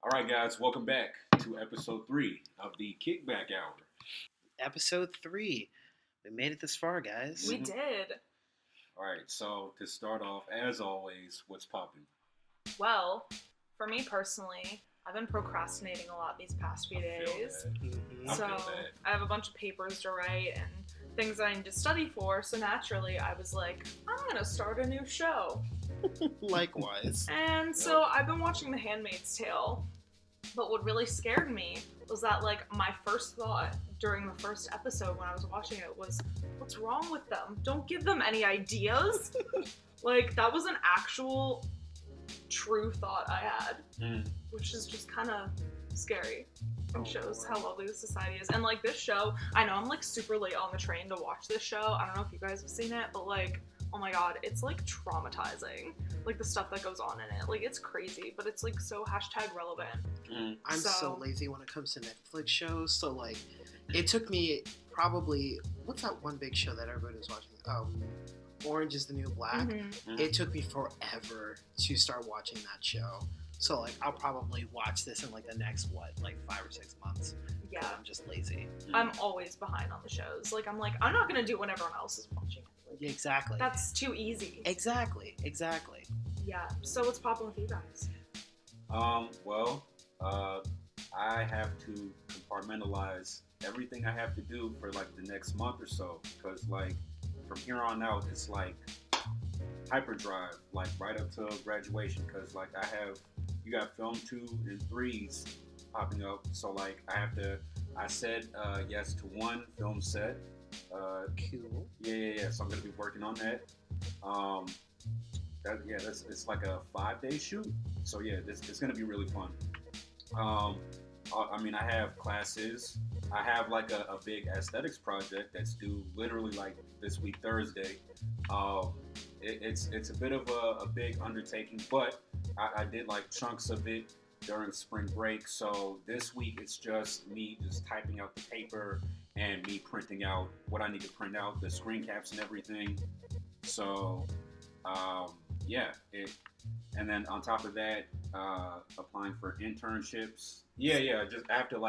All right, guys, welcome back to episode 3 of the Kickback Hour. Episode 3. We made it this far, guys. We did. All right, so to start off, as always, what's popping? Well, for me personally, I've been procrastinating a lot these past few days. Mhm. I So feel that. I have a bunch of papers to write and things I need to study for. So naturally, I was like, I'm gonna start a new show. Likewise. And so I've been watching The Handmaid's Tale. But what really scared me was that, like, my first thought during the first episode when I was watching it was, what's wrong with them? Don't give them any ideas. Like, that was an actual true thought I had, which is just kind of scary and shows how lovely the society is. And, like, this show, I know I'm, like, super late on the train to watch this show. I don't know if you guys have seen it, but, like, oh my god, it's, like, traumatizing. Like, the stuff that goes on in it. Like, it's crazy, but it's, like, so #relevant. I'm so lazy when it comes to Netflix shows, so, like, it took me probably, what's that one big show that everybody was watching? Orange is the New Black. It took me forever to start watching that show. So, like, I'll probably watch this in, like, the next, 5 or 6 months. Yeah. I'm just lazy. I'm always behind on the shows. Like, I'm like, I'm not gonna do when everyone else is watching it. Like, Exactly. that's too easy. Exactly. Yeah. So what's popping with you guys? I have to compartmentalize everything I have to do for, like, the next month or so. Because, like, from here on out, it's, like, hyperdrive, like, right up to graduation. Because, like, you got film 2 and 3s popping up. So, like, I said yes to one film set. Cool. Yeah. So I'm gonna be working on that. It's like a 5-day shoot. So yeah, it's gonna be really fun. I have classes. I have like a big aesthetics project that's due literally like this week Thursday. It's a bit of a big undertaking, but I did like chunks of it during spring break. So this week it's just me just typing out the paper and me printing out what I need to print out, the screen caps and everything. So, and then on top of that, applying for internships. Just I have to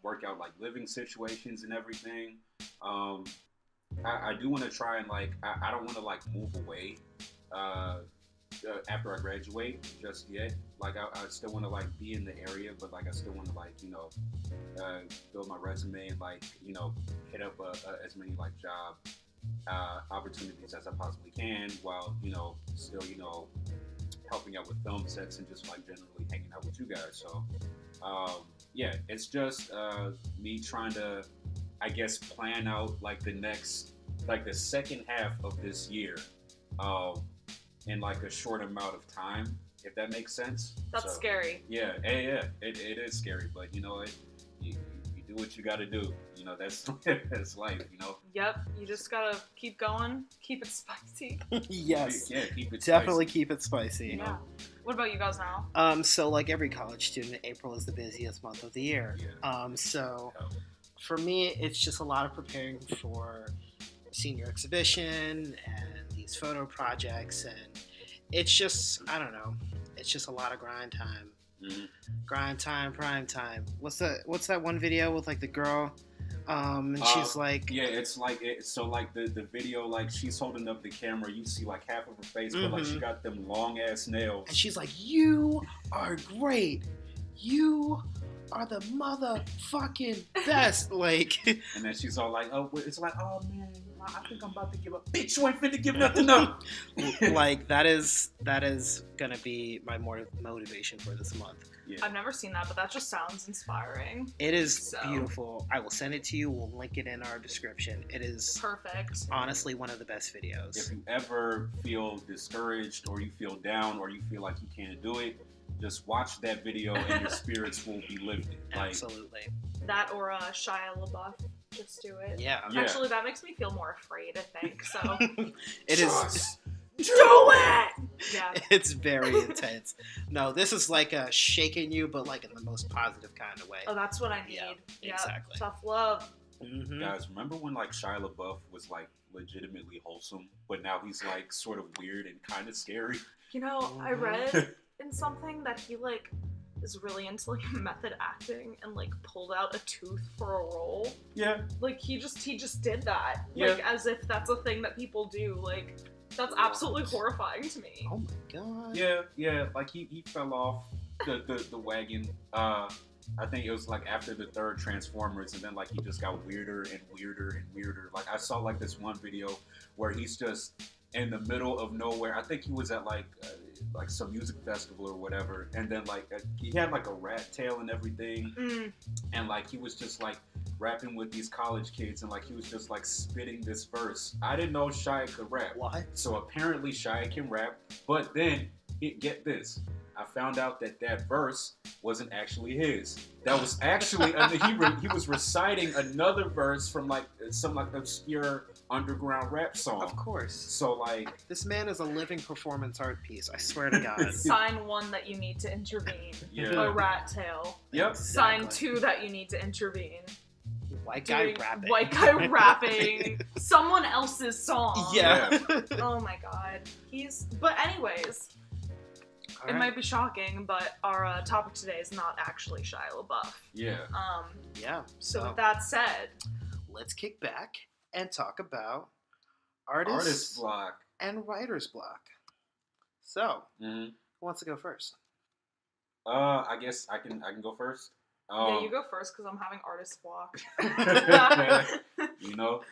work out like living situations and everything. I do want to try and I don't want to move away after I graduate just yet. I still want to be in the area, but I still want to build my resume and hit up as many job opportunities as I possibly can, while still helping out with film sets and just generally hanging out with you guys. So it's just me trying to, I guess, plan out the second half of this year in a short amount of time, if that makes sense. That's scary. Yeah, it is scary, but you know what? You do what you gotta do. That's life, Yep, you just gotta keep going, keep it spicy. Yes. Yeah, keep it Definitely spicy. keep it spicy. Yeah. What about you guys now? So like every college student, April is the busiest month of the year. Yeah. So for me, it's just a lot of preparing for senior exhibition and these photo projects, and it's just, I don't know, it's just a lot of grind time. Mm-hmm. Grind time, prime time. What's that one video with the girl? And she's it's the video, she's holding up the camera, you see half of her face, but she got them long ass nails, and she's like, "You are great. You are the motherfucking best." And then she's all oh man, I think I'm about to give up. Bitch, you ain't finna give nothing up. that is gonna be my more motivation for this month. Yeah. I've never seen that, but that just sounds inspiring. It is beautiful. I will send it to you. We'll link it in our description. It is perfect. Honestly, one of the best videos. If you ever feel discouraged or you feel down or you feel like you can't do it, just watch that video and your spirits will be lifted. Absolutely. That or Shia LaBeouf. Just do it. Yeah. Actually, that makes me feel more afraid, I think. So it is. Do it! Yeah. It's very intense. No, this is shaking you, but in the most positive kind of way. Oh, that's what I need. Yeah, exactly. Tough love. Mm-hmm. Guys, remember when Shia LaBeouf was legitimately wholesome, but now he's sort of weird and kind of scary? I read in something that he is really into like method acting and like pulled out a tooth for a role. Yeah. Like he just did that. Yeah. Like as if that's a thing that people do. Like that's absolutely horrifying to me. Oh my god. Yeah. Like he fell off the wagon. I think it was like after the third Transformers, and then like he just got weirder and weirder and weirder. Like I saw like this one video where he's just in the middle of nowhere. I think he was at like some music festival or whatever, and then like he had like a rat tail and everything, and like he was just like rapping with these college kids, and like he was just like spitting this verse. I didn't know Shia could rap. What? So apparently Shia can rap, but then get this. I found out that verse wasn't actually his. That was actually he was reciting another verse from like some like obscure underground rap song. Of course. So like this man is a living performance art piece. I swear to God. Sign 1 that you need to intervene. Yeah. A rat tail. Yep. Sign 2 that you need to intervene. White guy rapping. White guy rapping someone else's song. Yeah. Oh my god. But anyways. All it right. might be shocking, but our topic today is not actually Shia LaBeouf. Yeah. Yeah. So with that said, let's kick back and talk about artist block and writer's block. So, mm-hmm. Who wants to go first? I guess I can go first. Yeah, you go first because I'm having artist block. You know,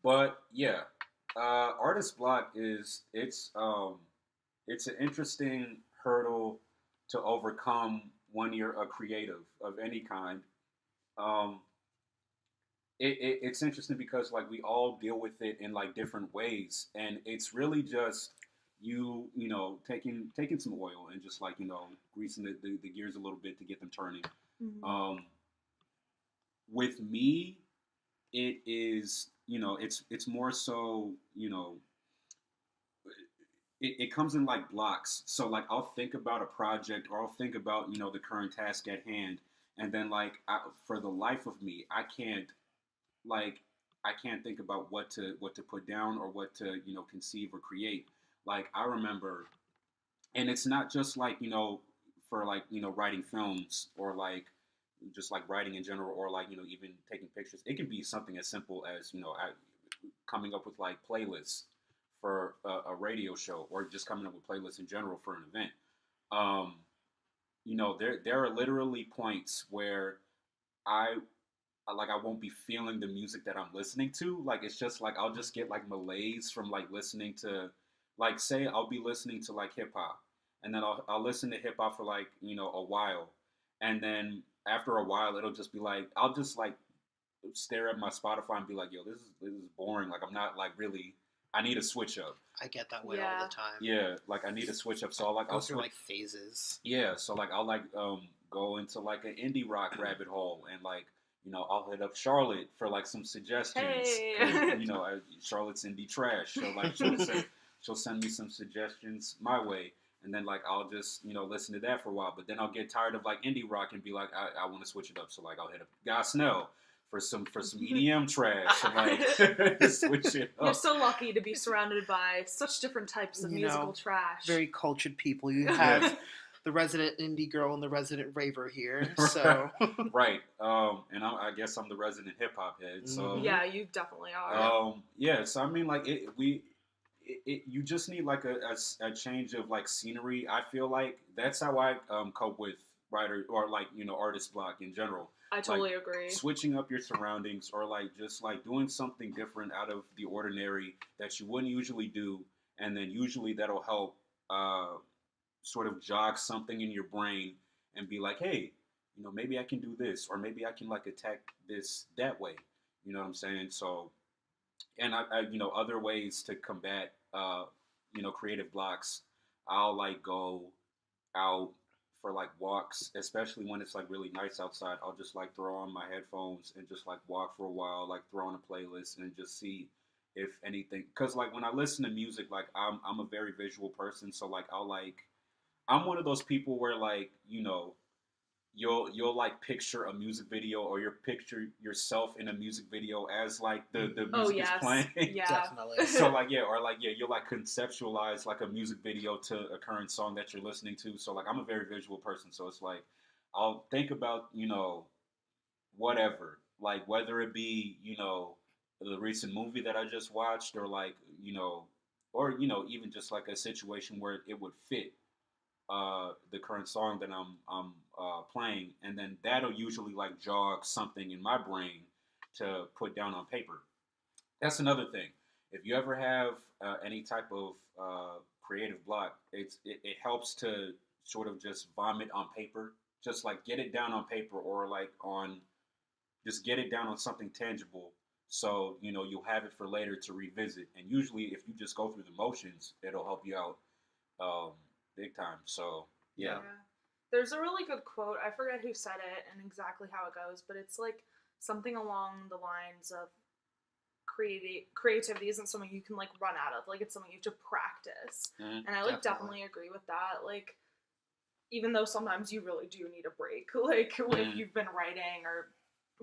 but yeah, artist block it's an interesting hurdle to overcome when you're a creative of any kind. It's interesting because like we all deal with it in like different ways, and it's really just you know taking some oil and just like greasing the gears a little bit to get them turning. Mm-hmm. With me, it is it's more so It comes in like blocks. So like I'll think about a project or I'll think about the current task at hand, and then like for the life of me I can't think about what to put down or what to conceive or create. Like I remember, and it's not just like for like writing films or like just like writing in general or like even taking pictures. It can be something as simple as coming up with like playlists for a radio show, or just coming up with playlists in general for an event. There are literally points where I won't be feeling the music that I'm listening to. Like it's just like I'll just get like malaise from like listening to, like say I'll be listening to like hip hop, and then I'll listen to hip hop for like a while, and then after a while it'll just be like I'll just like stare at my Spotify and be like, yo, this is boring. Like I'm not like really. I need a switch up. I get that way all the time. Yeah, like I need a switch up. So I'll through like phases. Yeah, so like I'll like go into like an indie rock rabbit hole, and like I'll hit up Charlotte for like some suggestions. Hey. Charlotte's indie trash. So like she'll send me some suggestions my way, and then like I'll just listen to that for a while. But then I'll get tired of like indie rock and be like I want to switch it up. So like I'll hit up Guy Snell for some EDM trash and like switch it up. You're so lucky to be surrounded by such different types of musical trash. Very cultured people. You have the resident indie girl and the resident raver here. So right. And I guess I'm the resident hip hop head. So yeah, you definitely are. Yeah. So I mean, like you just need like a change of like scenery. I feel like that's how I cope with writer or like artist block in general. I totally agree. Switching up your surroundings, or like just like doing something different out of the ordinary that you wouldn't usually do, and then usually that'll help sort of jog something in your brain and be like, hey, maybe I can do this, or maybe I can like attack this that way. You know what I'm saying? So, and I other ways to combat creative blocks. I'll like go out for like walks, especially when it's like really nice outside. I'll just like throw on my headphones and just like walk for a while, like throw on a playlist and just see if anything. Because like when I listen to music, like I'm a very visual person, so like I'm one of those people where like you'll like picture a music video, or you'll picture yourself in a music video as like the music is playing. Yeah. Definitely. So like you'll like conceptualize like a music video to a current song that you're listening to. So like I'm a very visual person, so it's like I'll think about, whatever, like whether it be, the recent movie that I just watched, or like, or even just like a situation where it would fit the current song that I'm playing, and then that'll usually like jog something in my brain to put down on paper. That's another thing. If you ever have any type of creative block, it helps to sort of just vomit on paper, just like get it down on paper, or like on just get it down on something tangible. So you'll have it for later to revisit. And usually, if you just go through the motions, it'll help you out big time. So yeah. There's a really good quote. I forget who said it and exactly how it goes, but it's like something along the lines of creativity isn't something you can like run out of. Like it's something you have to practice. Mm-hmm. And I like definitely agree with that. Like even though sometimes you really do need a break, like if you've been writing or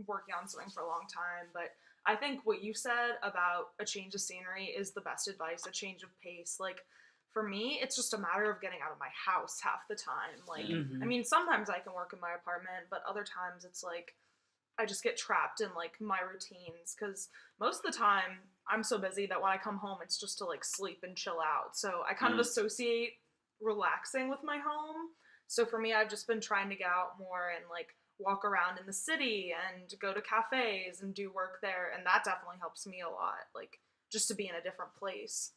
working on something for a long time. But I think what you said about a change of scenery is the best advice, a change of pace. Like for me, it's just a matter of getting out of my house half the time. Like, I mean, sometimes I can work in my apartment, but other times it's like I just get trapped in like my routines, because most of the time I'm so busy that when I come home, it's just to like sleep and chill out. So I kind of associate relaxing with my home. So for me, I've just been trying to get out more and like walk around in the city and go to cafes and do work there, and that definitely helps me a lot, like just to be in a different place.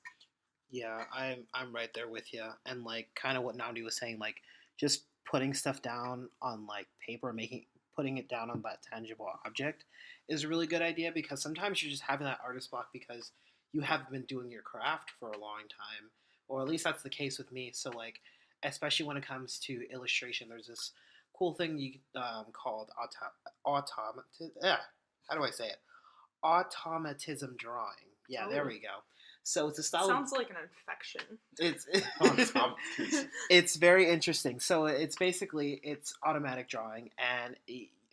Yeah, I'm right there with you, and like kind of what Namdi was saying, like just putting stuff down on like paper, putting it down on that tangible object is a really good idea, because sometimes you're just having that artist block because you haven't been doing your craft for a long time, or at least that's the case with me. So like, especially when it comes to illustration, there's this cool thing you called how do I say it? Automatism drawing. Yeah, there we go. So it's a style. Sounds like an infection. It's very interesting. So it's automatic drawing, and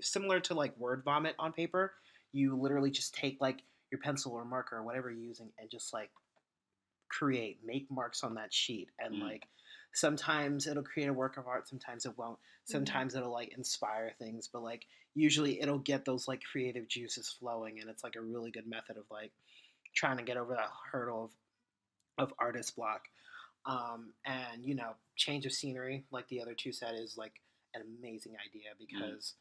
similar to like word vomit on paper, you literally just take like your pencil or marker or whatever you're using and just like make marks on that sheet, and like sometimes it'll create a work of art, sometimes it won't, sometimes it'll like inspire things, but like usually it'll get those like creative juices flowing, and it's like a really good method of like trying to get over that hurdle of artist block. And change of scenery, like the other two said, is like an amazing idea, because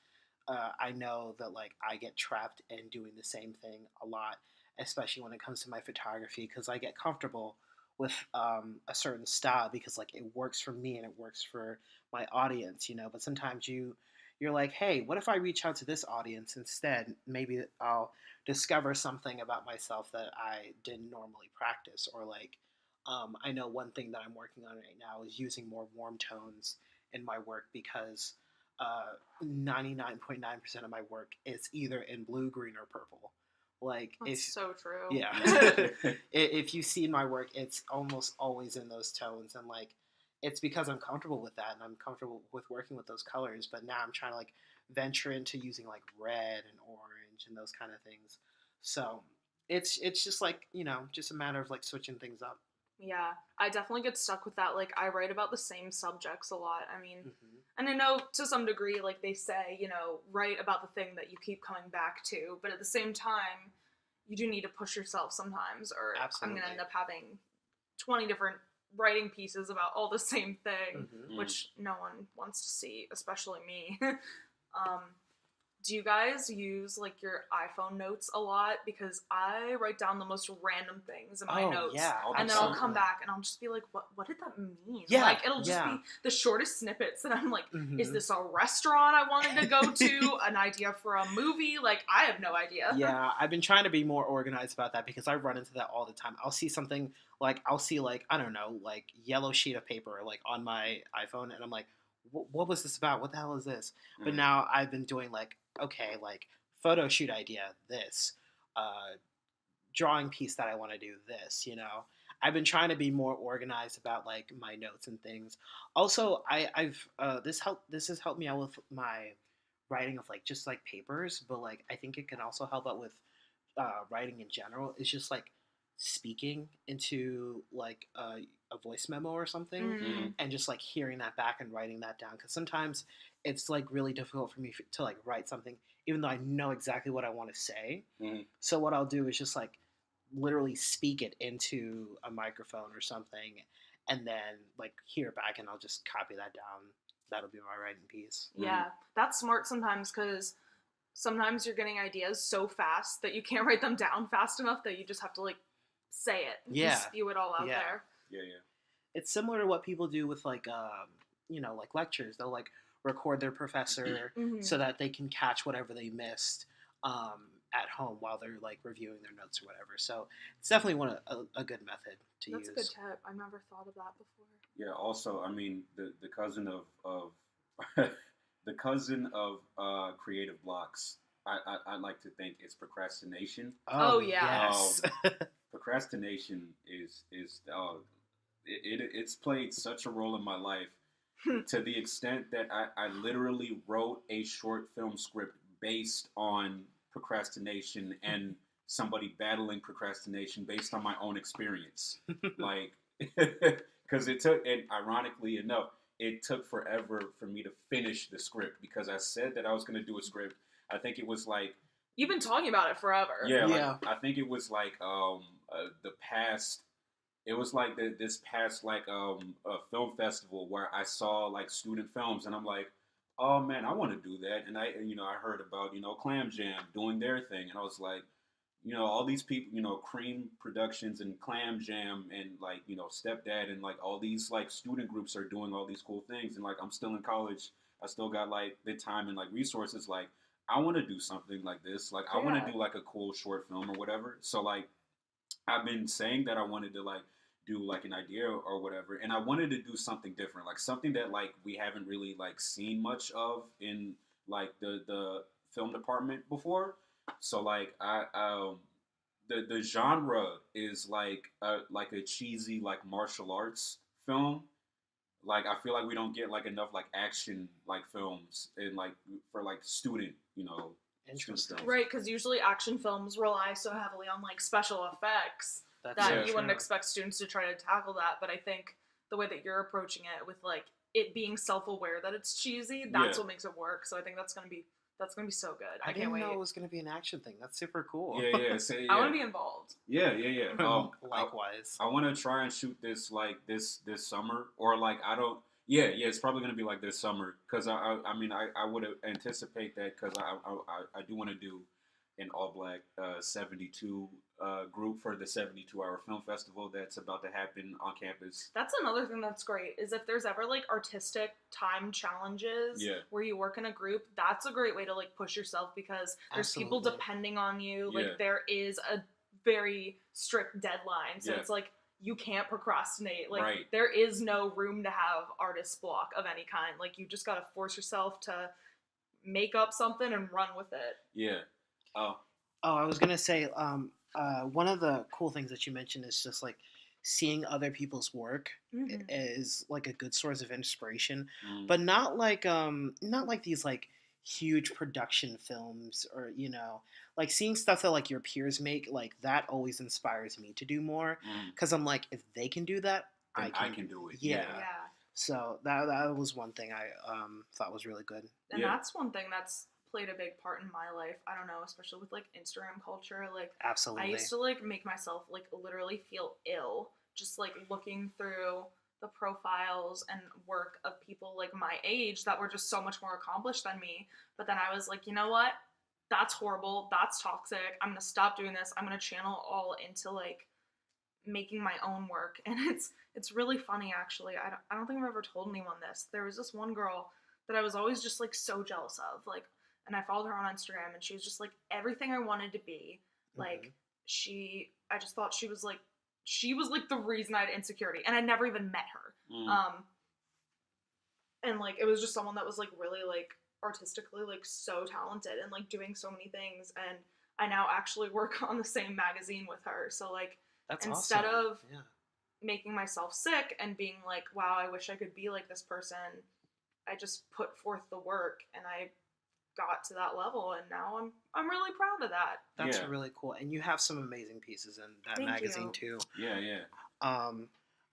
I know that like I get trapped in doing the same thing a lot, especially when it comes to my photography, because I get comfortable with a certain style because like it works for me and it works for my audience, but sometimes you're like, hey, what if I reach out to this audience instead? Maybe I'll discover something about myself that I didn't normally practice. Or like, I know one thing that I'm working on right now is using more warm tones in my work, because 99.9% of my work is either in blue, green, or purple. Like, that's so true. Yeah. If you see my work, it's almost always in those tones, and like, it's because I'm comfortable with that and I'm comfortable with working with those colors. But now I'm trying to like venture into using like red and orange and those kind of things. So it's just like, just a matter of like switching things up. Yeah, I definitely get stuck with that. Like, I write about the same subjects a lot. I mean, and I know to some degree, like they say, write about the thing that you keep coming back to. But at the same time, you do need to push yourself sometimes, or Absolutely. I'm going to end up having 20 different writing pieces about all the same thing, which no one wants to see, especially me. Do you guys use like your iPhone notes a lot? Because I write down the most random things in my notes, and then I'll come back and I'll just be like, what did that mean? Yeah, like it'll just be the shortest snippets, and I'm like, is this a restaurant I wanted to go to? An idea for a movie? Like, I have no idea. Yeah, I've been trying to be more organized about that, because I run into that all the time. I'll see something like, I don't know, like yellow sheet of paper like on my iPhone, and I'm like, what was this about? What the hell is this? But now I've been doing like, okay, like photo shoot idea, this, drawing piece that I want to do, this, I've been trying to be more organized about like my notes and things. Also, this has helped me out with my writing of like just like papers, but like I think it can also help out with writing in general. It's just like speaking into like a voice memo or something, and just like hearing that back and writing that down. Because sometimes it's like really difficult for me to like write something, even though I know exactly what I want to say. So what I'll do is just like literally speak it into a microphone or something, and then like hear it back, and I'll just copy that down. That'll be my writing piece. Yeah, that's smart sometimes, because sometimes you're getting ideas so fast that you can't write them down fast enough that you just have to like say it and spew it all out there. Yeah. It's similar to what people do with like like lectures. They'll like record their professor so that they can catch whatever they missed at home while they're like reviewing their notes or whatever. So it's definitely a good method to use. That's a good tip. I never thought of that before. Yeah. Also, I mean, the cousin of the cousin of creative blocks. I like to think it's procrastination. Oh yeah. Yes. Procrastination is it's played such a role in my life to the extent that I literally wrote a short film script based on procrastination and somebody battling procrastination based on my own experience. Like, because it took, and ironically enough, it took forever for me to finish the script because I said that I was going to do a script. I think it was like... You've been talking about it forever. Yeah. Like, I think it was like the past... It was like this past like a film festival where I saw like student films, and I'm like, oh man, I want to do that. And I heard about Clam Jam doing their thing, and I was like, all these people, Cream Productions and Clam Jam and like Stepdad and like all these like student groups are doing all these cool things, and like I'm still in college, I still got like the time and like resources. Like I want to do something like this. Like I want to do like a cool short film or whatever. So like I've been saying that I wanted to like do like an idea or whatever, and I wanted to do something different, like something that like we haven't really like seen much of in like the film department before. So like the genre is like a cheesy like martial arts film. Like I feel like we don't get like enough like action like films and like for like student Interesting. Right, because usually action films rely so heavily on like special effects that you wouldn't expect students to try to tackle that. But I think the way that you're approaching it with like it being self-aware that it's cheesy, that's what makes it work. So I think that's gonna be so good. I can't wait. didn't know it was gonna be an action thing. That's super cool. Yeah. I want to be involved. Yeah. Likewise. I want to try and shoot this like this summer, or like I don't. Yeah, it's probably gonna be like this summer because I would anticipate that because I do want to do an all black 72 group for the 72-hour film festival that's about to happen on campus. That's another thing that's great is if there's ever like artistic time challenges where you work in a group, that's a great way to like push yourself because there's people depending on you. Like there is a very strict deadline, so it's like you can't procrastinate. Like there is no room to have artist block of any kind. Like you just gotta force yourself to make up something and run with it. Yeah. I was gonna say, one of the cool things that you mentioned is just like seeing other people's work is like a good source of inspiration, but not like these like huge production films or like seeing stuff that like your peers make, like that always inspires me to do more because I'm like, if they can do that, I can do it. Yeah. So that was one thing I thought was really good, and that's one thing that's played a big part in my life. I don't know, especially with like Instagram culture. Like absolutely, I used to like make myself like literally feel ill just like looking through the profiles and work of people like my age that were just so much more accomplished than me. But then I was like, you know what? That's horrible. That's toxic. I'm gonna stop doing this. I'm gonna channel all into like making my own work. And it's really funny actually. I don't think I've ever told anyone this. There was this one girl that I was always just like so jealous of. Like, and I followed her on Instagram, and she was just like everything I wanted to be. Like I just thought she was like the reason I had insecurity, and I never even met her. And like it was just someone that was like really like artistically like so talented and like doing so many things. And I now actually work on the same magazine with her. So like that's instead awesome. of making myself sick and being like, wow, I wish I could be like this person. I just put forth the work and I got to that level, and now I'm really proud of that. That's really cool. And you have some amazing pieces in that magazine too. Yeah.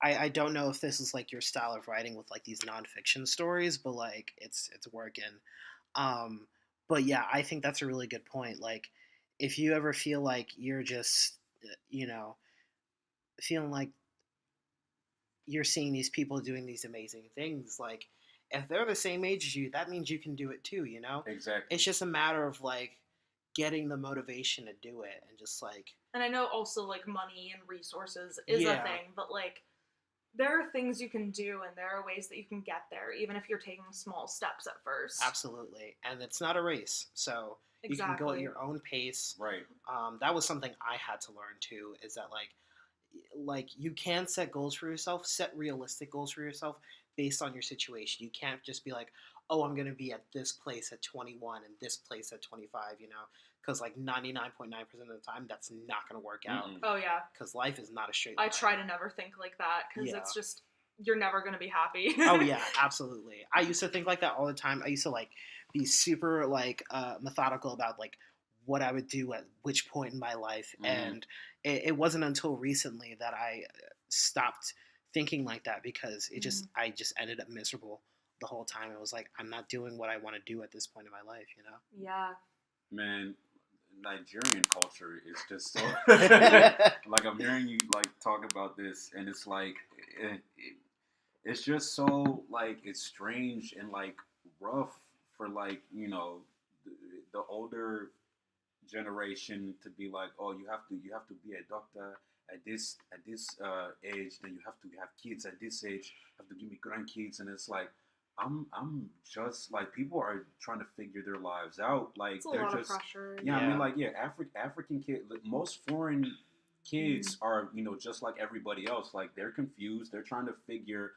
I don't know if this is like your style of writing with like these nonfiction stories, but like it's working. But yeah, I think that's a really good point. Like, if you ever feel like you're just, feeling like you're seeing these people doing these amazing things, like, if they're the same age as you, that means you can do it too, Exactly. It's just a matter of, like, getting the motivation to do it and just, like... And I know also, like, money and resources is a thing, but, like, there are things you can do and there are ways that you can get there, even if you're taking small steps at first. Absolutely. And it's not a race, so you can go at your own pace. Right. That was something I had to learn, too, is that, like you can set goals for yourself, set realistic goals for yourself based on your situation. You can't just be like, oh, I'm going to be at this place at 21 and this place at 25, because like 99.9% of the time, that's not going to work out. Oh, yeah. Because life is not a straight line. I try to never think like that, because it's just, you're never going to be happy. Oh, yeah, absolutely. I used to think like that all the time. I used to like be super like methodical about like what I would do at which point in my life. And it wasn't until recently that I stopped thinking like that, because I just ended up miserable the whole time. It was like, I'm not doing what I want to do at this point in my life, Yeah. Man, Nigerian culture is just so... like, I'm hearing you, like, talk about this, and it's like... it's just so, like, it's strange and, like, rough for, like, the older generation to be like, oh, you have to be a doctor at this age, then you have to have kids at this age, you have to give me grandkids, and it's like, I'm just like, people are trying to figure their lives out, like it's a they're lot just of pressure. I mean, like, African kids, most foreign kids are, just like everybody else, like they're confused, they're trying to figure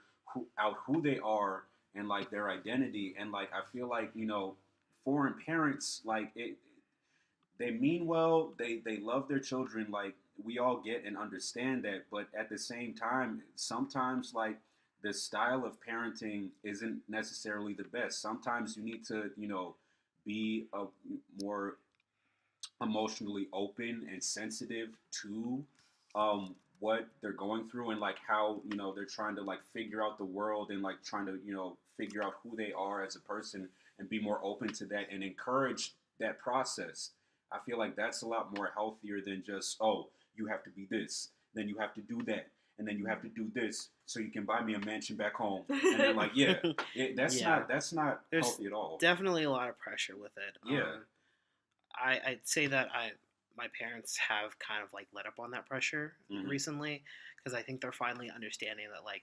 out who they are and like their identity, and like I feel like foreign parents, like they mean well, they love their children, like we all get and understand that, but at the same time, sometimes like the style of parenting isn't necessarily the best. Sometimes you need to be a more emotionally open and sensitive to what they're going through, and like how they're trying to like figure out the world, and like trying to figure out who they are as a person, and be more open to that and encourage that process. I feel like that's a lot more healthier than just, oh, you have to be this, then you have to do that, and then you have to do this so you can buy me a mansion back home. And then like, that's not There's healthy at all. Definitely a lot of pressure with it. Yeah. I'd say that my parents have kind of like let up on that pressure recently, because I think they're finally understanding that like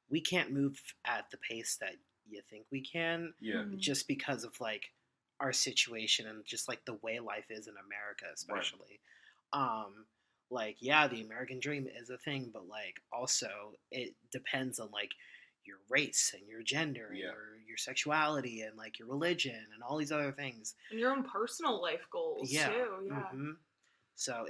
we can't move at the pace that you think we can, just because of like our situation and just like the way life is in America, especially. Right. Like, yeah, the American dream is a thing, but like also it depends on like your race and your gender and your sexuality and like your religion and all these other things, and your own personal life goals too. So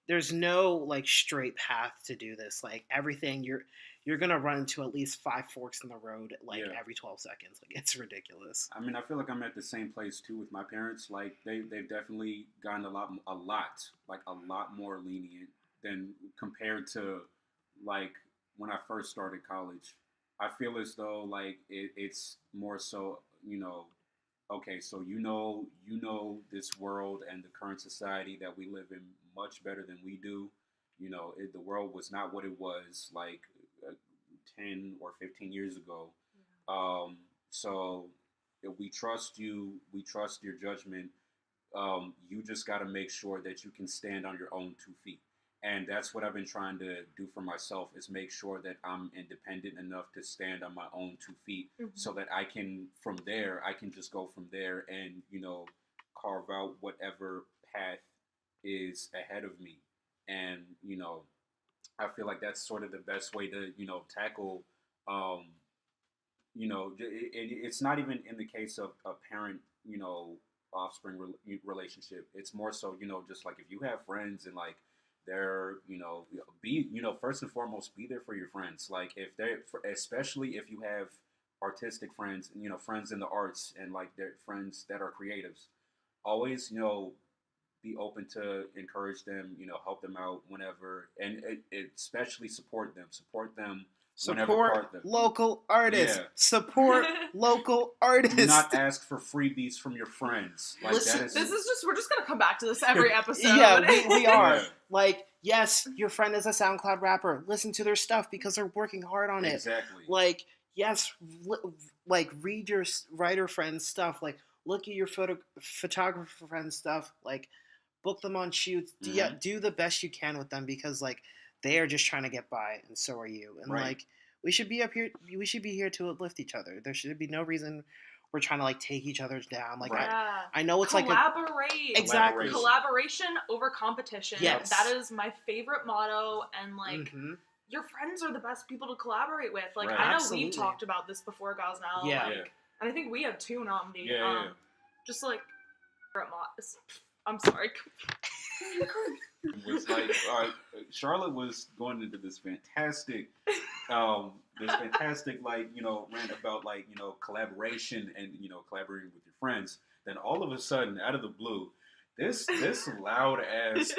there's no like straight path to do this. Like everything, you're gonna run into at least 5 forks in the road like every 12 seconds. Like, it's ridiculous. I mean, I feel like I'm at the same place too with my parents. Like they've definitely gotten a lot more lenient than compared to like when I first started college. I feel as though like it's more so, okay, so this world and the current society that we live in much better than we do. The world was not what it was like 10 or 15 years ago. So we trust you. We trust your judgment. You just got to make sure that you can stand on your own 2 feet. And that's what I've been trying to do for myself, is make sure that I'm independent enough to stand on my own 2 feet, so that I can just go from there and, carve out whatever path is ahead of me. And, I feel like that's sort of the best way to, tackle, it's not even in the case of a parent, offspring relationship. It's more so, just like if you have friends and like they're, be, first and foremost, be there for your friends. Like if they're, especially if you have artistic friends, friends in the arts and like their friends that are creatives, always, be open to encourage them, help them out whenever, and especially support them whenever part them. Local artists. Yeah. Support local artists. Do not ask for freebies from your friends. Like Listen, we're just gonna come back to this every episode. Yeah, we are. Yeah. Like, yes, your friend is a SoundCloud rapper. Listen to their stuff because they're working hard on it. Exactly. Like, yes, like read your writer friend's stuff. Like, look at your photographer friend's stuff. Like, book them on shoots. Mm-hmm. Do the best you can with them because like they are just trying to get by, and so are you. And right. like we should be up here. We should be here to uplift each other. There should be no reason we're trying to like take each other down. Like right. I know it's collaborate. Exactly. Collaboration over competition. Yes. That is my favorite motto, and like your friends are the best people to collaborate with. Like right. I know Absolutely. We've talked about this before, Gosnell. Yeah. Like, and I think we have 2 nominees. Yeah. Just like I'm sorry. It was like Charlotte was going into this fantastic like rant about like collaboration and collaborating with your friends. Then all of a sudden, out of the blue, this loud ass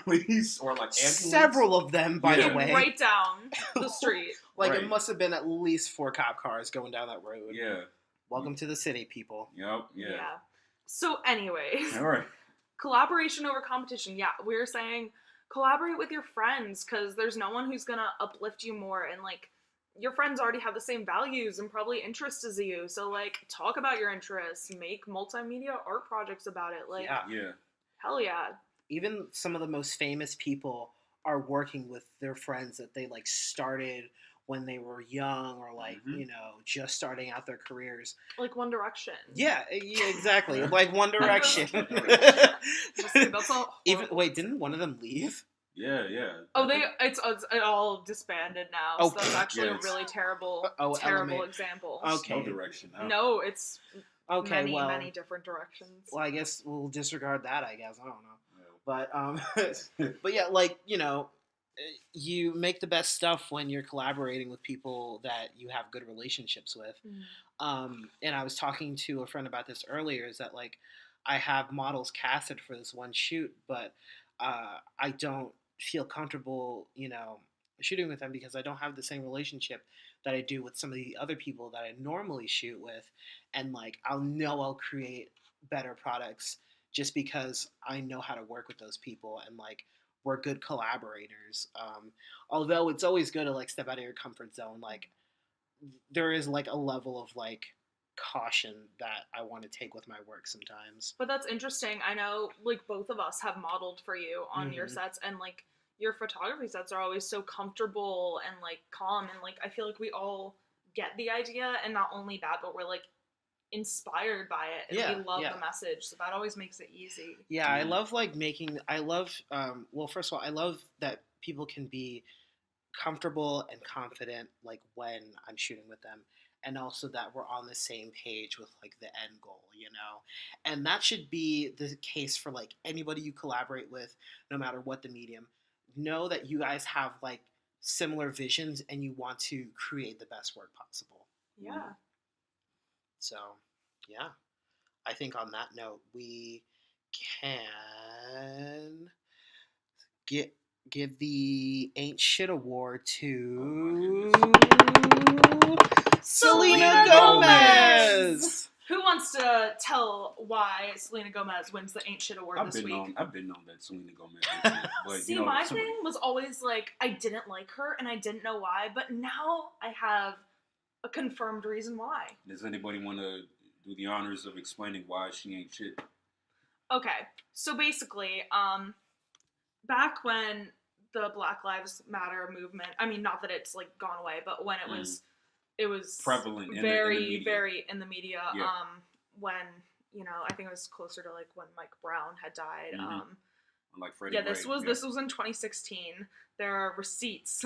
police or like ambulance, several of them by the way, right down the street. Like right. It must have been at least 4 cop cars going down that road. Yeah. Welcome to the city, people. Yep. Yeah. So, anyways. All right. Collaboration over competition. Yeah, we're saying collaborate with your friends because there's no one who's gonna uplift you more, and like your friends already have the same values and probably interests as you. So like talk about your interests, make multimedia art projects about it. Like yeah. Hell yeah. Even some of the most famous people are working with their friends that they like started when they were young or like just starting out their careers, like One Direction. Yeah, exactly. Like One Direction. That's all. Even wait, didn't one of them leave? Yeah. Oh, it all disbanded now. Oh, so that's actually yes. a really terrible example. Okay. No Direction. No, it's okay. many different directions. Well, I guess we'll disregard that. I guess I don't know, but yeah, like you make the best stuff when you're collaborating with people that you have good relationships with. And I was talking to a friend about this earlier, is that like I have models casted for this one shoot, but I don't feel comfortable, shooting with them because I don't have the same relationship that I do with some of the other people that I normally shoot with. And like, I'll create better products just because I know how to work with those people and like, we're good collaborators. Although it's always good to like step out of your comfort zone. Like there is like a level of like caution that I want to take with my work sometimes. But that's interesting. I know like both of us have modeled for you on your sets, and like your photography sets are always so comfortable and like calm, and like I feel like we all get the idea, and not only that, but we're like inspired by it, and we love the message, so that always makes it easy. I love like well, first of all, I love that people can be comfortable and confident like when I'm shooting with them, and also that we're on the same page with like the end goal, and that should be the case for like anybody you collaborate with, no matter what the medium. Know that you guys have like similar visions and you want to create the best work possible. So, yeah, I think on that note, we can give the Ain't Shit Award to Selena Gomez. Who wants to tell why Selena Gomez wins the Ain't Shit Award this week? I've been known that Selena Gomez. But, See, my thing was always like, I didn't like her and I didn't know why, but now I have a confirmed reason why. Does anybody want to do the honors of explaining why she ain't shit? Okay, so basically, back when the Black Lives Matter movement, I mean, not that it's like gone away, but when it was prevalent, very in the media. Yeah. When I think it was closer to like when Mike Brown had died. Like Freddie Gray. This was in 2016. There are receipts.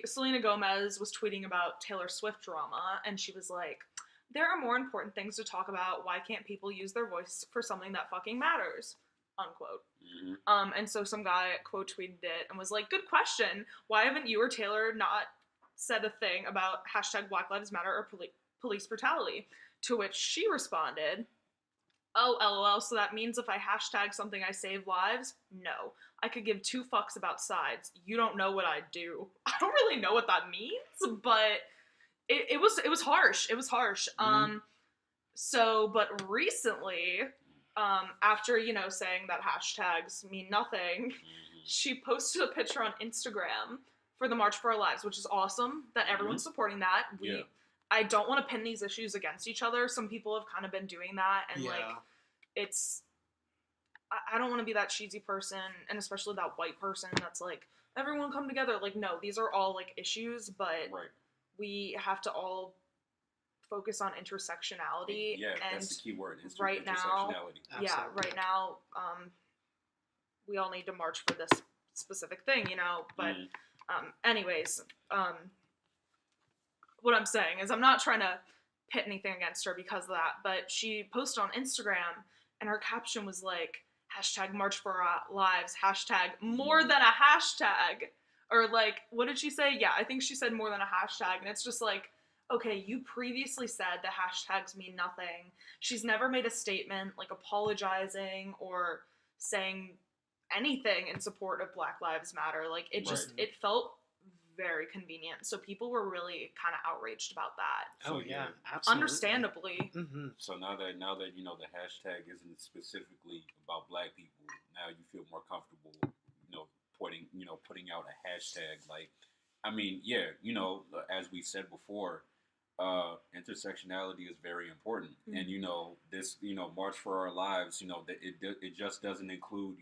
Selena Gomez was tweeting about Taylor Swift drama, and she was like, "There are more important things to talk about. Why can't people use their voice for something that fucking matters?" unquote. Mm-hmm. And so some guy quote tweeted it and was like, good question. Why haven't you or Taylor not said a thing about hashtag Black Lives Matter or police brutality? To which she responded, oh, LOL, so that means if I hashtag something I save lives? No. I could give 2 fucks about sides. You don't know what I do. I don't really know what that means, but it was harsh. It was harsh. Mm-hmm. But recently, after, saying that hashtags mean nothing, she posted a picture on Instagram for the March for Our Lives, which is awesome that everyone's supporting that. I don't want to pin these issues against each other. Some people have kind of been doing that, and I don't want to be that cheesy person, and especially that white person that's like, everyone come together. Like, no, these are all like issues, but we have to all focus on intersectionality. Yeah, and that's the key word. Right now, we all need to march for this specific thing, But, anyways, what I'm saying is I'm not trying to pit anything against her because of that, but she posted on Instagram and her caption was like, hashtag March for Our Lives, hashtag more than a hashtag. Or like, what did she say? Yeah, I think she said more than a hashtag. And it's just like, okay, you previously said the hashtags mean nothing. She's never made a statement like apologizing or saying anything in support of Black Lives Matter. Like, it just, it felt very convenient. So people were really kind of outraged about that. Oh yeah, absolutely. Understandably. Mm-hmm. So now that the hashtag isn't specifically about Black people, now you feel more comfortable, putting out a hashtag. Like, I mean, as we said before, intersectionality is very important, and this March for Our Lives, it just doesn't include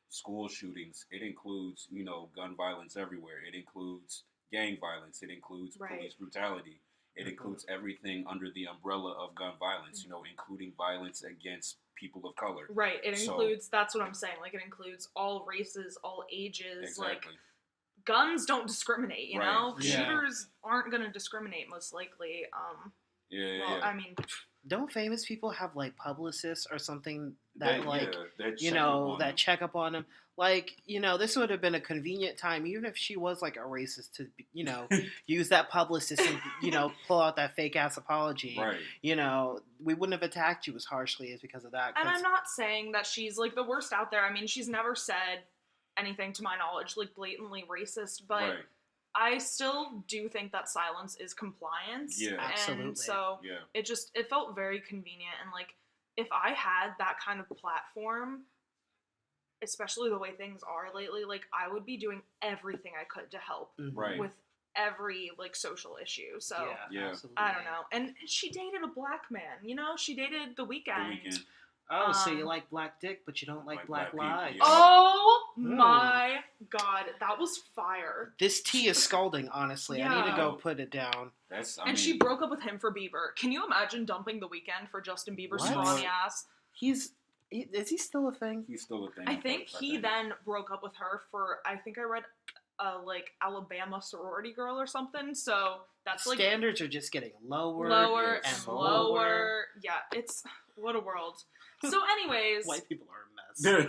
school shootings. It includes, gun violence everywhere. It includes gang violence. It includes police brutality. It includes everything under the umbrella of gun violence, including violence against people of color. Right. It includes, that's what I'm saying. Like, it includes all races, all ages. Exactly. Like, guns don't discriminate, you know? Yeah. Shooters aren't going to discriminate, most likely. I mean... Don't famous people have, like, publicists or something that check up on them? Like, this would have been a convenient time, even if she was, like, a racist, to, use that publicist and, pull out that fake-ass apology. Right. We wouldn't have attacked you as harshly as because of that. And I'm not saying that she's, like, the worst out there. I mean, she's never said anything, to my knowledge, like, blatantly racist, but... Right. I still do think that silence is compliance. Yeah, absolutely. And so it felt very convenient. And like, if I had that kind of platform, especially the way things are lately, like I would be doing everything I could to help with every like social issue. So I don't know. And she dated a black man, she dated The Weeknd. Oh, so you like black dick, but you don't like black lives. Yeah. Oh my god, that was fire. This tea is scalding, honestly. I need to go put it down. She broke up with him for Bieber. Can you imagine dumping The Weeknd for Justin Bieber's scrawny ass? Is he still a thing? He's still a thing. I think he then broke up with her for, I think I read, like, Alabama sorority girl or something, so that's like... Standards are just getting lower and lower. Yeah, it's... What a world. So anyways... White people are a mess.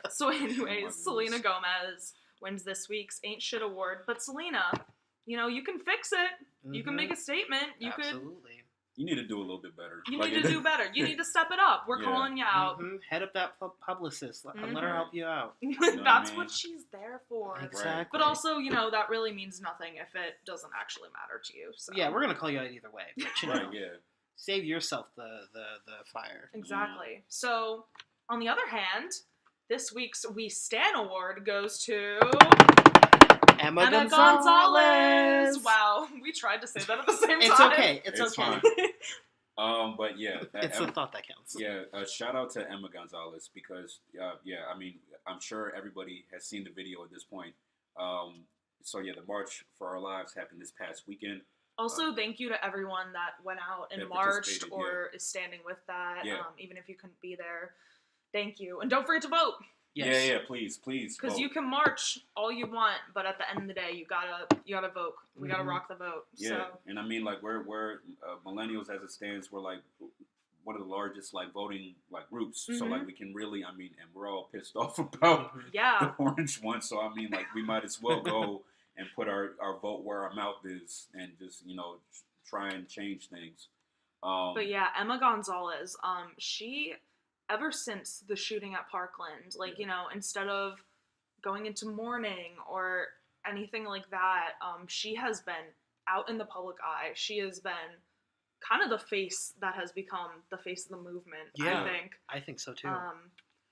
So anyways, Selena Gomez wins this week's Ain't Shit Award. But Selena, you can fix it. You can make a statement. Absolutely. You need to do a little bit better. You need to do better. You need to step it up. We're calling you out. Head up that publicist. Let her help you out. That's what she's there for. Exactly. But also, that really means nothing if it doesn't actually matter to you. So. Yeah, we're going to call you out either way. But, yeah. Save yourself the fire. Exactly. So, on the other hand, this week's We Stan Award goes to... Emma Gonzalez. Wow, we tried to say that at the same time. It's okay. It's okay. Fine. But yeah, it's the thought that counts. Yeah, shout out to Emma Gonzalez because I mean, I'm sure everybody has seen the video at this point. So yeah, the March for Our Lives happened this past weekend. Also, thank you to everyone that went out and marched or is standing with that, even if you couldn't be there. Thank you, and don't forget to vote. Yes. Yeah, please. Because you can march all you want, but at the end of the day, you gotta vote. We gotta rock the vote. Yeah, so. And I mean, like we're millennials as it stands. We're like one of the largest like voting like groups. Mm-hmm. So like we can really, I mean, and we're all pissed off about the orange one. So I mean, like we might as well go and put our vote where our mouth is and just try and change things. But yeah, Emma Gonzalez, she, ever since the shooting at Parkland, like, instead of going into mourning or anything like that, she has been out in the public eye. She has been kind of the face that has become the face of the movement, yeah, I think. I think so too.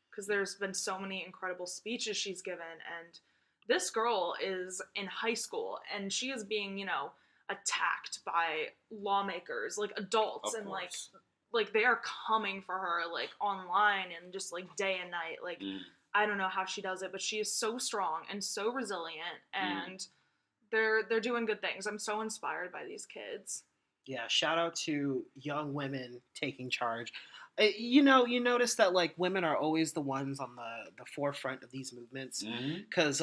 Because there's been so many incredible speeches she's given, and this girl is in high school, and she is being, attacked by lawmakers, like adults, and like they are coming for her, like online and just like day and night. Like I don't know how she does it, but she is so strong and so resilient, and they're doing good things. I'm so inspired by these kids. Yeah, shout out to young women taking charge. You notice that like women are always the ones on the forefront of these movements, because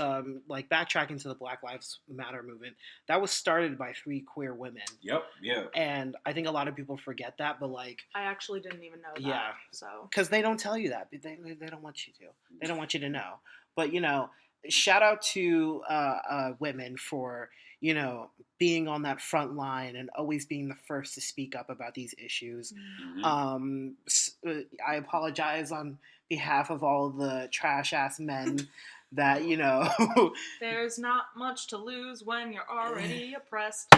like backtracking to the Black Lives Matter movement, that was started by 3 queer women. Yep. Yeah. And I think a lot of people forget that, but like I actually didn't even know that. Yeah. So because they don't tell you that, they don't want you to. They don't want you to know. But shout out to women for being on that front line and always being the first to speak up about these issues. I apologize on behalf of all the trash ass men that there's not much to lose when you're already oppressed.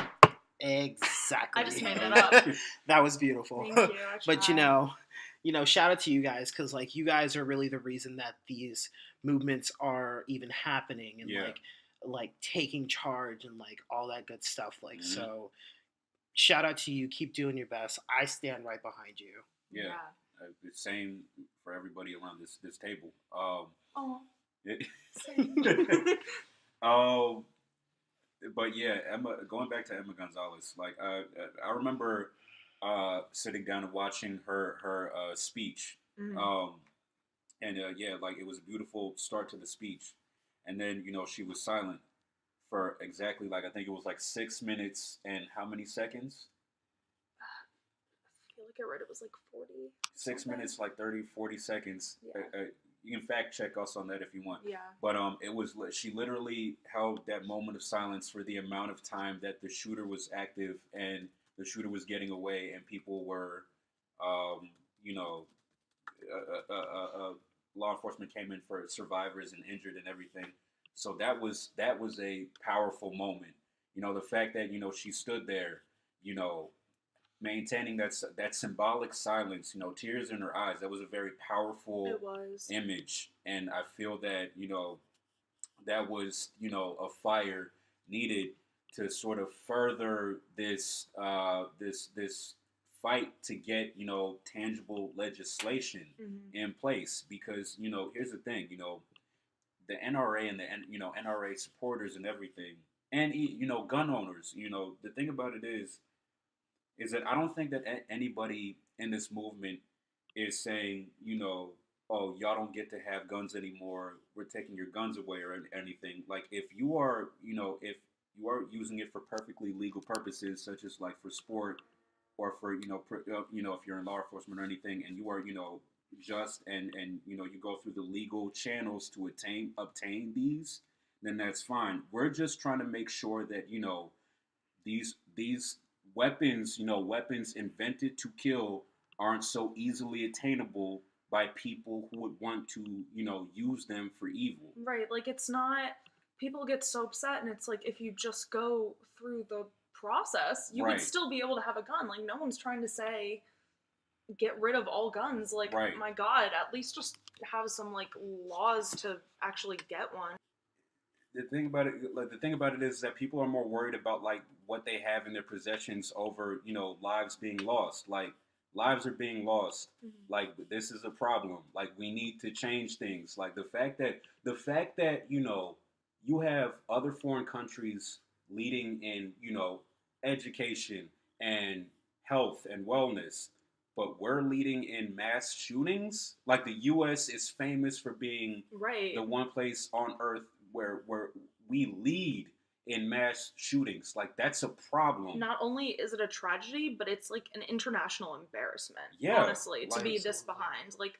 Exactly. I just made that up. That was beautiful. Thank you. But shout out to you guys, because like you guys are really the reason that these movements are even happening, and like taking charge and like all that good stuff. Like so, shout out to you. Keep doing your best. I stand right behind you. Yeah. The same for everybody around this table. Same. But yeah, going back to Emma Gonzalez, like I remember sitting down and watching her speech. And like it was a beautiful start to the speech, and then she was silent for exactly like I think it was like 6 minutes and how many seconds? I feel like I read it was like 40. 6 minutes, like 30, 40 seconds. Yeah. You can fact check us on that if you want. Yeah. But she literally held that moment of silence for the amount of time that the shooter was active and the shooter was getting away, and people were, law enforcement came in for survivors and injured and everything. So that was a powerful moment. The fact that she stood there, maintaining that symbolic silence, tears in her eyes. That was a very powerful image, and I feel that that was a fire needed to sort of further this fight to get tangible legislation in place, because here's the thing, the NRA and the NRA supporters and everything, and gun owners, the thing about it is that I don't think that anybody in this movement is saying oh, y'all don't get to have guns anymore, we're taking your guns away or anything. Like if you are if you are using it for perfectly legal purposes, such as like for sport, or for if you're in law enforcement or anything, and you are just and you go through the legal channels to obtain these, then that's fine. We're just trying to make sure that these weapons weapons invented to kill aren't so easily attainable by people who would want to use them for evil. Right, like it's not. People get so upset, and it's like if you just go through the process, you would still be able to have a gun. Like no one's trying to say get rid of all guns. Like my God, at least just have some like laws to actually get one. The thing about it is that people are more worried about like what they have in their possessions over lives being lost. Like lives are being lost. Like this is a problem. Like we need to change things. Like the fact that you have other foreign countries leading in, education and health and wellness, but we're leading in mass shootings. Like the U.S. is famous for being the one place on earth where we lead in mass shootings. Like, that's a problem. Not only is it a tragedy, but it's like an international embarrassment. Yeah, honestly, to like, be this behind. Like,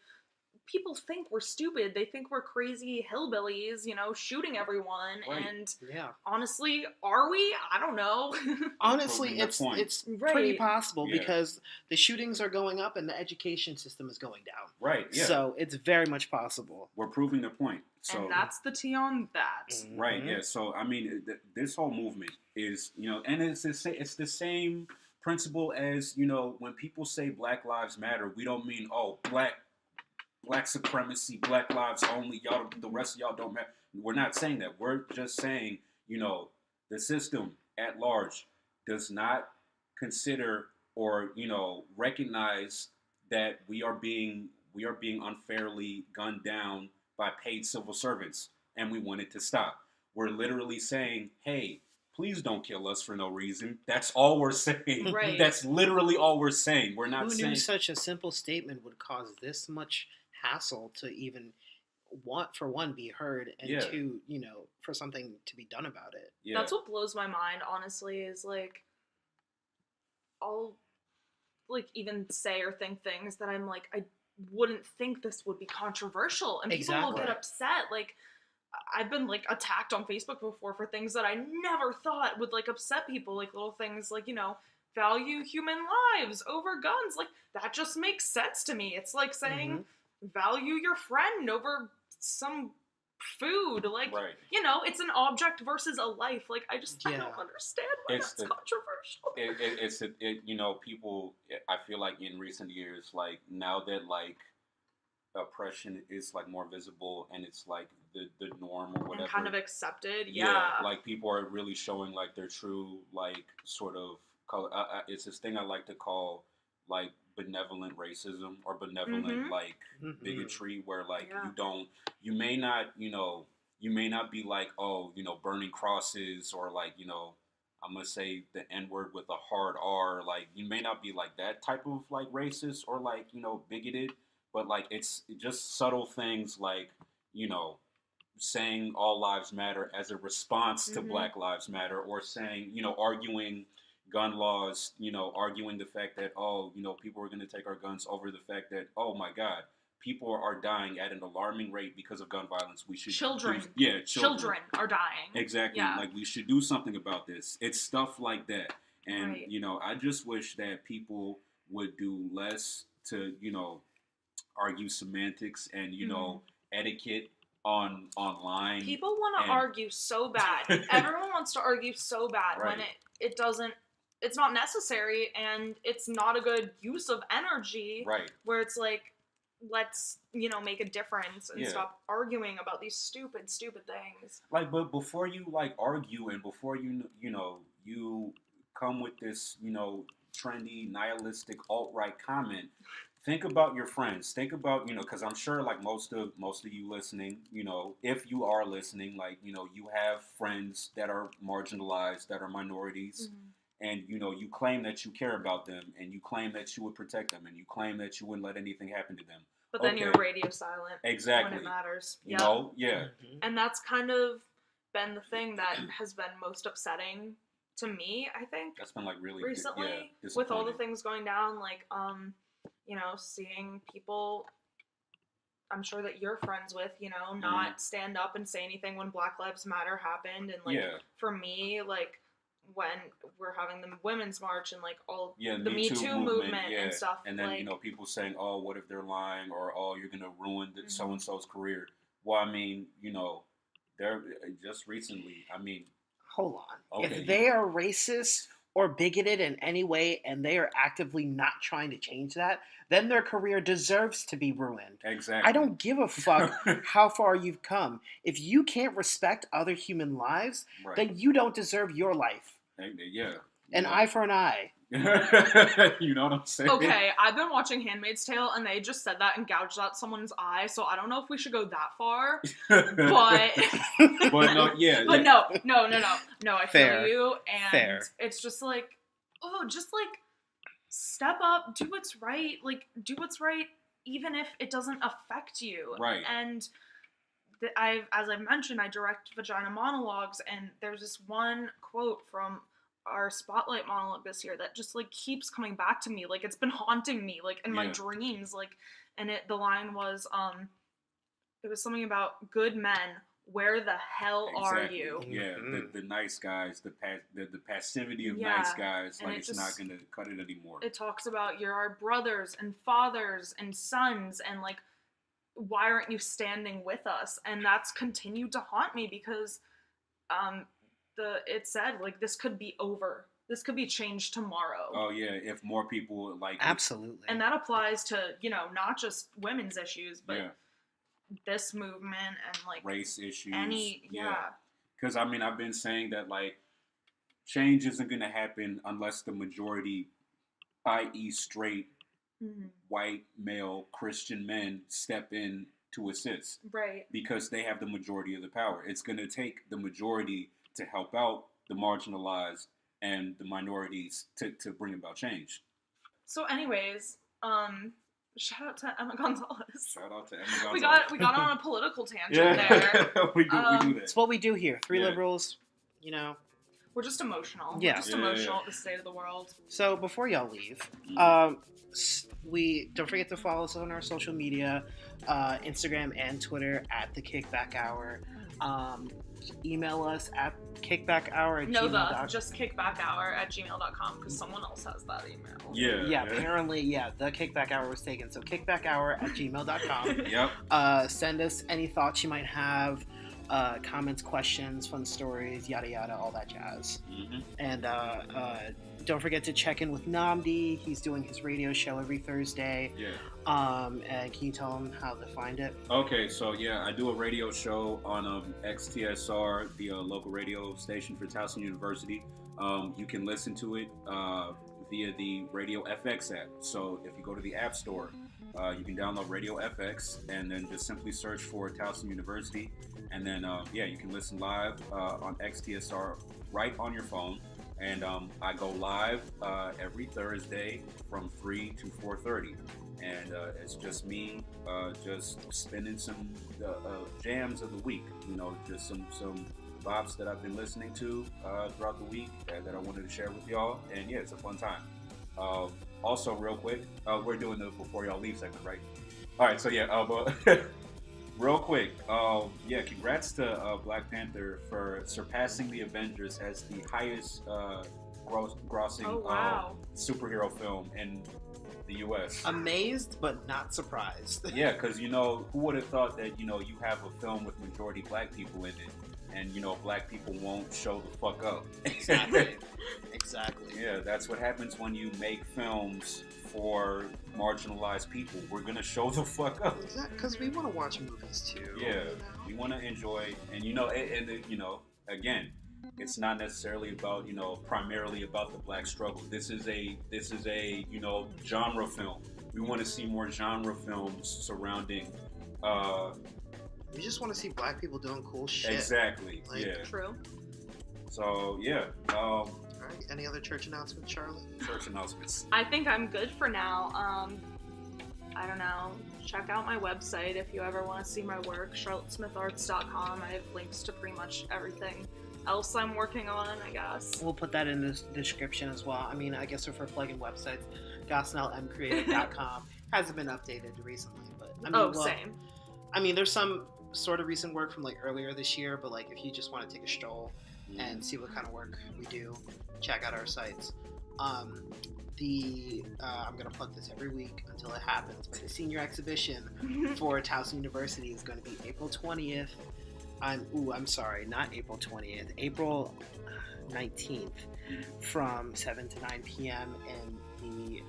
people think we're stupid. They think we're crazy hillbillies, you know, shooting everyone. Right. And Yeah. honestly, are we? I don't know. Honestly, it's pretty possible Yeah. because the shootings are going up and the education system is going down. Right, yeah. So it's very much possible. We're proving the point. So, and that's the tea on that. right, yeah. So, I mean, this whole movement is, you know, and it's the same principle as, you know, when people say Black Lives Matter, we don't mean, oh, black supremacy, Black lives only, y'all, the rest of y'all don't matter. We're not saying that. We're just saying, you know, the system at large does not consider or, you know, recognize that we are being unfairly gunned down by paid civil servants, and we want it to stop. We're literally saying, hey, please don't kill us for no reason. That's all we're saying. Right. That's literally all we're saying. We're not Who saying... knew such a simple statement would cause this much hassle to even, for one, be heard, and two, you know, for something to be done about it. Yeah. That's what blows my mind, honestly, is like, I'll like even say or think things that I'm like, I wouldn't think this would be controversial, and people will get upset. Like, I've been like attacked on Facebook before for things that I never thought would like upset people, like little things like, you know, value human lives over guns. Like, that just makes sense to me. It's like saying value your friend over some food. Like, you know, it's an object versus a life. Like, I just I don't understand why that's controversial. You know, people, I feel like in recent years, like, now that like oppression is like more visible and it's like the norm or whatever, and kind of accepted. Like, people are really showing like their true like sort of color. It's this thing I like to call like benevolent racism or benevolent like bigotry, where like you may not be like, oh, you know, burning crosses, or like, you know, I'm gonna say the N-word with a hard R. Like, you may not be like that type of like racist or like, you know, bigoted, but like it's just subtle things like, you know, saying all lives matter as a response to Black Lives Matter, or saying, you know, arguing gun laws, you know, arguing the fact that, oh, you know, people are going to take our guns over the fact that, oh my God, people are dying at an alarming rate because of gun violence. We should children are dying. Exactly. Like, we should do something about this. It's stuff like that. And, you know, I just wish that people would do less to, you know, argue semantics and, you know, etiquette online. People want to argue so bad. Everyone wants to argue so bad when it doesn't, it's not necessary, and it's not a good use of energy. Right. Where it's like, let's, you know, make a difference and stop arguing about these stupid things. Like, but before you like argue and before you know, you come with this, you know, trendy nihilistic alt-right comment, think about your friends. Think about, you know, because I'm sure like most of you listening, you know, if you are listening, like, you know, you have friends that are marginalized, that are minorities, and, you know, you claim that you care about them, and you claim that you would protect them, and you claim that you wouldn't let anything happen to them. But then you're radio silent. Exactly. When it matters. You know? Yeah. And that's kind of been the thing that has been most upsetting to me, I think. That's been like really recently with all the things going down, like, you know, seeing people I'm sure that you're friends with, you know, not stand up and say anything when Black Lives Matter happened. And like, for me, like, when we're having the Women's March and like all the Me Too movement and stuff. And then, like, you know, people saying, oh, what if they're lying? Or, oh, you're going to ruin so-and-so's career. Well, I mean, you know, they're just recently, I mean. Hold on. Okay, if they are racist or bigoted in any way and they are actively not trying to change that, then their career deserves to be ruined. Exactly. I don't give a fuck how far you've come. If you can't respect other human lives, then you don't deserve your life. Yeah. An eye for an eye. You know what I'm saying? Okay, I've been watching Handmaid's Tale and they just said that and gouged out someone's eye, so I don't know if we should go that far. But no, But no, I feel you, and it's just like, just like step up, do what's right, even if it doesn't affect you. Right. And as I've mentioned, I direct vagina monologues, and there's this one quote from our spotlight monologue this year that just like keeps coming back to me, like it's been haunting me, like in my dreams, like, and the line was it was something about good men. Where the hell are you? Yeah, the nice guys, the passivity of nice guys, like it's not gonna cut it anymore. It talks about you're our brothers and fathers and sons, and like, why aren't you standing with us? And that's continued to haunt me because it said like this could be over. This could be changed tomorrow. Oh yeah, if more people like absolutely. And that applies to, you know, not just women's issues, but this movement and like race issues. Because I mean, I've been saying that like change isn't going to happen unless the majority, i.e., straight, white, male, Christian men step in to assist. Right. Because they have the majority of the power. It's going to take the majority to help out the marginalized and the minorities to bring about change. So, anyways, shout out to Emma Gonzalez. Shout out to Emma Gonzalez. We got on a political tangent there. we do that. It's what we do here. Three liberals, you know. We're just emotional. Yeah. We're just emotional at the state of the world. So before y'all leave, we don't forget to follow us on our social media, Instagram and Twitter at the Kickback Hour. Email us at kickbackhour@gmail.com. Just kickbackhour@gmail.com because someone else has that email. Yeah. Apparently, the Kickback Hour was taken. So kickbackhour@gmail.com. Yep. Send us any thoughts you might have, comments, questions, fun stories, yada yada, all that jazz. And don't forget to check in with Namdi. He's doing his radio show every Thursday. And can you tell him how to find it? Okay, so I do a radio show on XTSR, the local radio station for Towson University. You can listen to it via the Radio FX app. So if you go to the App Store, you can download Radio FX and then just simply search for Towson University. And then, you can listen live on XTSR right on your phone. And I go live every Thursday from 3 to 4:30. And it's just me just spinning some jams of the week. You know, just some bops that I've been listening to throughout the week that I wanted to share with y'all. And it's a fun time. Also, real quick, we're doing the Before Y'all Leave segment, right? All right, so real quick, congrats to Black Panther for surpassing the Avengers as the highest grossing superhero film in the U.S. Amazed, but not surprised. Yeah, because, who would have thought that, you have a film with majority black people in it, and, black people won't show the fuck up. Exactly. Yeah, that's what happens when you make films for marginalized people. We're gonna show the fuck up. Because we want to watch movies too. Yeah, we want to enjoy, and again, it's not necessarily about primarily about the black struggle. This is a genre film. We want to see more genre films surrounding. We just want to see black people doing cool shit. Exactly. True. So Alright, any other church announcements, Charlotte? Church announcements. I think I'm good for now. I don't know. Check out my website if you ever want to see my work, charlottesmitharts.com. I have links to pretty much everything else I'm working on, I guess. We'll put that in the description as well. I mean, I guess if we're plugging websites, gosnellmcreative.com hasn't been updated recently, but same. I mean, there's some sort of recent work from earlier this year, but if you just want to take a stroll and see what kind of work we do, check out our sites. I'm gonna plug this every week until it happens, but the senior exhibition for Towson University is going to be April 20th. I'm sorry, not April 20th, April 19th from 7 to 9 p.m. in the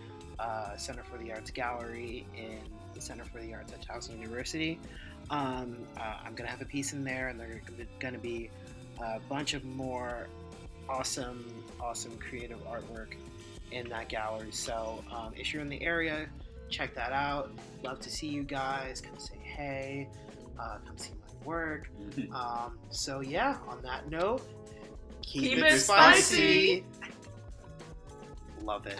Center for the Arts Gallery in the Center for the Arts at Towson University. I'm going to have a piece in there, and there's going to be a bunch of more awesome creative artwork in that gallery. So if you're in the area, check that out. Love to see you guys. Come say hey. Come see my work. On that note, keep it spicy. Love it.